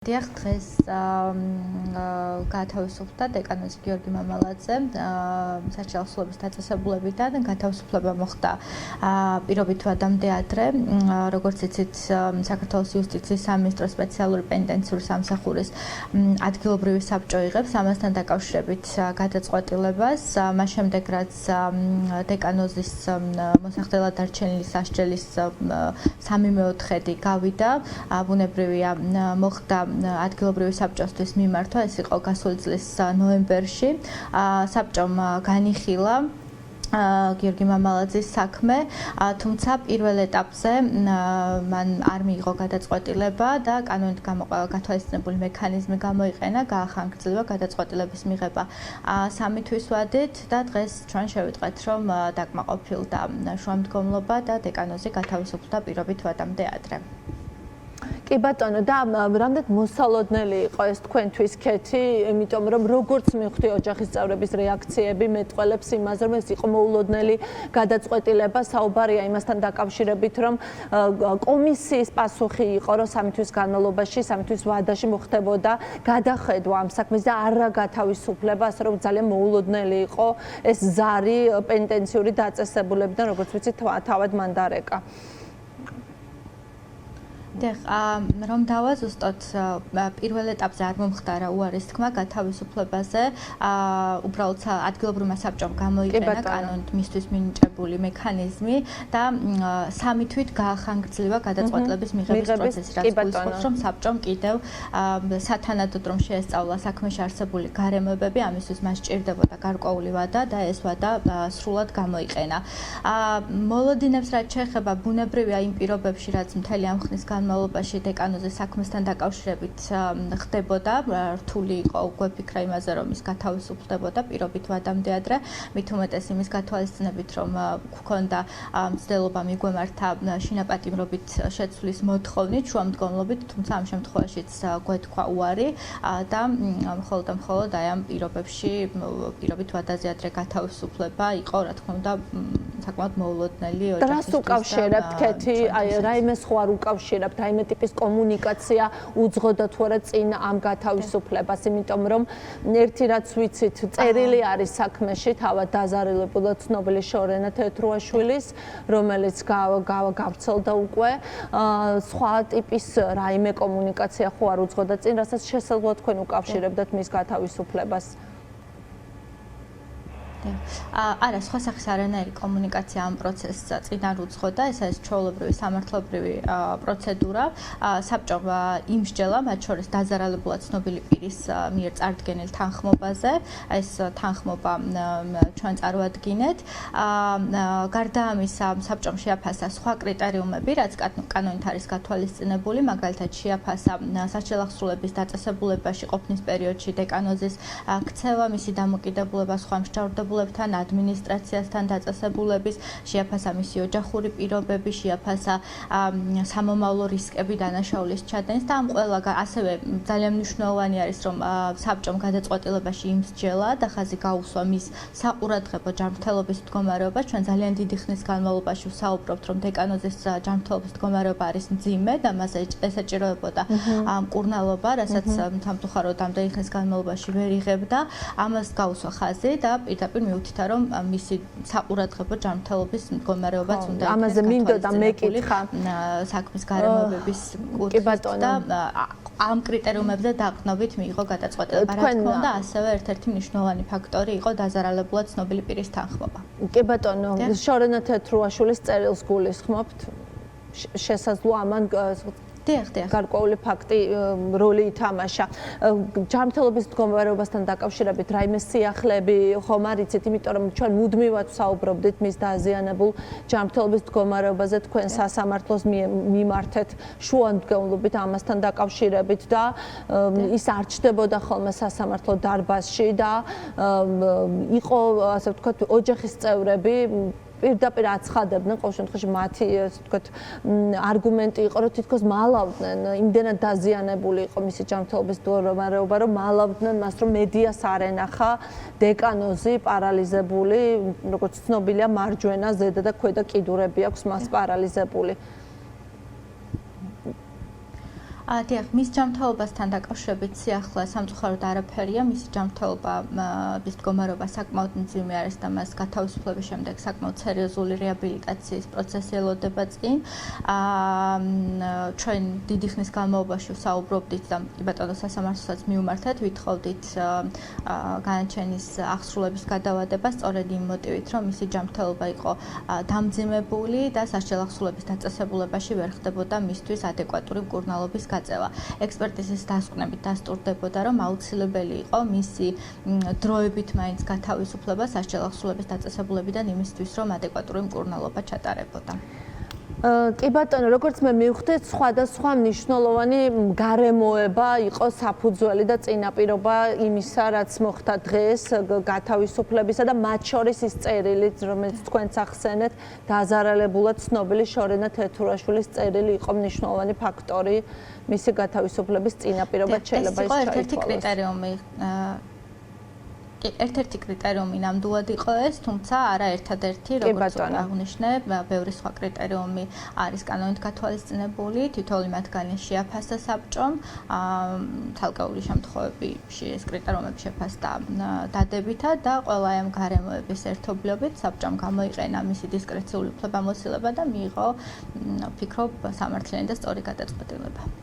დიახ, დღეს გაათავისუფლდა დეკანოზი გიორგი მამალაძე საჭიროების დაწესებულებიდან გათავისუფლება მოხდა პირობით ვადამდე ადრე, როგორც იცით, საქართველოს იუსტიციის სამინისტროს სპეციალური პენიტენციური სამსახურის ადგილობრივი საბჭო იღებს ამასთან დაკავშირებით გადაწყვეტილებას, მას შემდეგ რაც დეკანოზის მოსახდელად დარჩენილი სასჯელის 3/4 გავიდა, ბუნებრივია მოხდა ადგილობრივი საბჭოსთვის მიმართვა, ეს იყო გასული წლის ნოემბერში. საბჭომ განიხილა გიორგი მამალაძის საქმე, თუმცა პირველ ეტაპზე მან არ მიიღო გადაწყვეტილება და კანონით გათვალისწინებული მექანიზმი გამოიყენა, გაახანგრძლივა გადაწყვეტილების მიღება 3 თვის ვადით და დღეს ჩვენ შევიტყვეთ, რომ დაკმაყოფილდა შუამდგომლობა და დეკანოზი გათავისუფლდა პირობით ვადამდე ადრე. კი ბატონო და რამდენად მოსალოდნელი იყო ეს თქვენთვის ქეთი, იმიტომ რომ როგორც მივხვდი ოჯახის წევრების რეაქციები მეტყველებს იმაზე, რომ ეს იყო მოულოდნელი გადაწყვეტილება, საუბარია იმასთან დაკავშირებით, რომ კომისიის პასუხი იყო, რომ 3 თვის განმავლობაში, 3 თვის ვადაში მოხდებოდა გადახედვა ამ საქმის და არა გათავისუფლება, ასე რომ ძალიან მოულოდნელი იყო ეს ზარი პენიტენციური დაწესებულებიდან, როგორც ვიცით, თავად მან დარეკა. რომ დავაზუსტოთ, პირველ ეტაპზე არ მომხდარა უარის თქმა გათავისუფლებაზე, უბრალოდ ადგილობრივმა საბჭომ გამოიყენა კანონით მისთვის მინიჭებული მექანიზმი და 3 თვით გაახანგრძლივა გადაწყვეტილების მიღების პროცესი, რაც გულისხმობს, რომ საბჭომ კიდევ სათანადოდ რომ შეესწავლა საქმეში არსებული გარემოებები, ამისთვის მას სჭირდებოდა გარკვეული ვადა და ეს ვადა სრულად გამოიყენა. მოლოდინებს რაც შეეხება ბუნებრივია იმ პირობებში, რაც მთელი ამ ხნის განმავლობაში დეკანოზის საქმესთან დაკავშირებით ხდებოდა, რთული იყო გვეფიქრა იმაზე, რომ ის გათავისუფლდებოდა პირობით ვადამდე ადრე, მით უმეტეს იმის გათვალისწინებით, რომ გვქონდა მცდელობა მიგვემართა შინაპატიმრობით შეცვლის მოთხოვნით, შუამდგომლობით, თუმცა ამ შემთხვევაშიც გვეთქვა უარი და მხოლოდ აი ამ პირობებში პირობით ვადაზე ადრე გათავისუფლება იყო, რა თქმა უნდა, საკმაოდ მოულოდნელი ოჯახისთვის. რას უკავშირებთ ქეთი, აი რაიმე სხვა არ უკავშირებთ, რაიმე ტიპის კომუნიკაცია უძღოდა თუ არა წინ ამ გათავისუფლებას, იმიტომ რომ ერთი რაც ვიცით, წერილი არის საქმეში, თავად დაზარალებულა ცნობილი შორენა თეთრუაშვილის, რომელიც გავრცელდა უკვე, სხვა ტიპის რაიმე კომუნიკაცია ხო არ უძღოდა წინ, რასაც შესაძლოა თქვენ უკავშირებდეთ მის გათავისუფლებას. არა, სხვა სახის არანაირი კომუნიკაცია ამ პროცესს წინ არ უძღოდა, ეს არის ჩვეულებრივი სამართლებრივი პროცედურა. საბჭომ იმსჯელა, მათ შორის დაზარალებულად ცნობილი პირის მიერ წარდგენილ თანხმობაზე, ეს თანხმობა ჩვენ წარვადგინეთ. გარდა ამისა, საბჭომ შეაფასა სხვა კრიტერიუმები, რაც კანონით არის გათვალისწინებული, მაგალითად შეაფასა სასჯელახსრულების დაწესებულებაში ყოფნის პერიოდში დეკანოზის ქცევა, მისი დამოკიდებულება სხვა მსჯავრდებულებებთან, ადმინისტრაციასთან დაწესებულების, შეაფასა მისი ოჯახური პირობები, შეაფასა სამომავლო რისკები დანაშაულის ჩადენის და ამ ყველა ასევე ძალიან მნიშვნელოვანი არის, რომ საბჭომ გადაწყვეტილებაში იმსჯელა და ხაზი გაუსვა მის საყურადღებო ჯანმრთელობის მდგომარეობას. ჩვენ ძალიან დიდი ხნის განმავლობაში ვსაუბრობთ, რომ დეკანოზის ჯანმრთელობის მდგომარეობა არის მძიმე და მას ესაჭიროებოდა მკურნალობა, რასაც სამწუხაროდ ამდენი ხნის განმავლობაში ვერ იღებდა. ამას გაუსვა ხაზი და პირდაპირ მივუთითა, რომ მისი საყურადღებო ჯანმრთელობის მდგომარეობაც უნდა იქნეს ამაზე მინდოდა მეკითხა საქმის გარემოებების კუთხით და ამ კრიტერიუმებზე დაყრდნობით მიიღო გადაწყვეტილება. რა თქმა უნდა, ასევე ერთ-ერთი მნიშვნელოვანი ფაქტორი იყო დაზარალებულად ცნობილი პირის თანხმობა. კი ბატონო, შორენა თეთრუაშვილის წერილს გულისხმობთ, შესაძლოა ამან გარკვეული ფაქტი როლი ითამაშა. ჯანმრთელობის მდგომარეობასთან დაკავშირებით რაიმე სიახლეები ხომ არ იცით, იმიტომ რომ ჩვენ მუდმივად ვსაუბრობდით მის დაზიანებულ ჯანმრთელობის მდგომარეობაზე, თქვენ სასამართლოს მიმართეთ შუამდგომლობით ამასთან დაკავშირებით და ის არ ჩნდებოდა ხოლმე სასამართლო დარბაზში და იყო, ასე ვთქვათ, ოჯახის წევრები პირდაპირ აცხადებდნენ, ყოველ შემთხვევაში მათი, ასე ვთქვათ, არგუმენტი იყო, რომ თითქოს მალავდნენ, იმდენად დაზიანებული იყო მისი ჯანმრთელობის მდგომარეობა, რომ მალავდნენ მას, რომ მედიას არ ენახა, დეკანოზი პარალიზებული, როგორც ცნობილია, მარჯვენა, ზედა და ქვედა კიდურები აქვს მას პარალიზებული. დიახ, მის ჯანმრთელობასთან დაკავშირებით სიახლე სამწუხაროდ არაფერია, მისი ჯანმრთელობა ის მდგომარეობა საკმაოდ მძიმე არის და მას გათავისუფლების შემდეგ საკმაოდ სერიოზული რეაბილიტაციის პროცესი ელოდება წინ. ჩვენ დიდი ხნის განმავლობაში ვსაუბრობდით და ბატონო სასამართლოსაც მივმართეთ, ვითხოვდით განაჩენის აღსრულების გადავადება სწორედ იმ მოტივით, რომ მისი ჯანმრთელობა იყო დამძიმებული და სასჯელ აღსრულების დაწესებულებაში ვერ ხდებოდა მისთვის ადეკვატური მკურნალობის გაწევა. ექსპერტიზის დასკვნებით დასტურდებოდა, რომ აუცილებელი იყო მისი დროებით მაინც გათავისუფლება სასჯელ აღსრულების დაწესებულებიდან იმისთვის, რომ ადეკვატური მკურნალობა ჩატარებოდა. კი ბატონო, როგორც მე მივხვდით, სხვადასხვა მნიშვნელოვანი გარემოება იყო საფუძველი და წინაპირობა იმისა, რაც მოხდა დღეს გათავისუფლებისა და მათ შორის ის წერილი, რომელიც თქვენც ახსენეთ, დაზარალებულად ცნობილი შორენა თეთურაშვილის წერილი იყო მნიშვნელოვანი ფაქტორი მისი გათავისუფლების წინაპირობად შეიძლება ის ერთ-ერთი კრიტერიუმი ერთ-ერთი კრიტერიუმი ნამდვილად იყო ეს, თუმცა არა ერთადერთი, როგორც აღნიშნე, ბევრი სხვა კრიტერიუმი არის კანონით გათვალისწინებული, თითოეული მათგანი შეაფასა საბჭომ, თალკეული შემთხვევებში ეს კრიტერიუმები შეფასდა დადებითად და ყველა ამ გარემოების ერთობლიობით საბჭომ გამოიყენა მისი დისკრეციული უფლებამოსილება და მიიღო, ვფიქრობ, სამართლიანი და სწორი გადაწყვეტილება.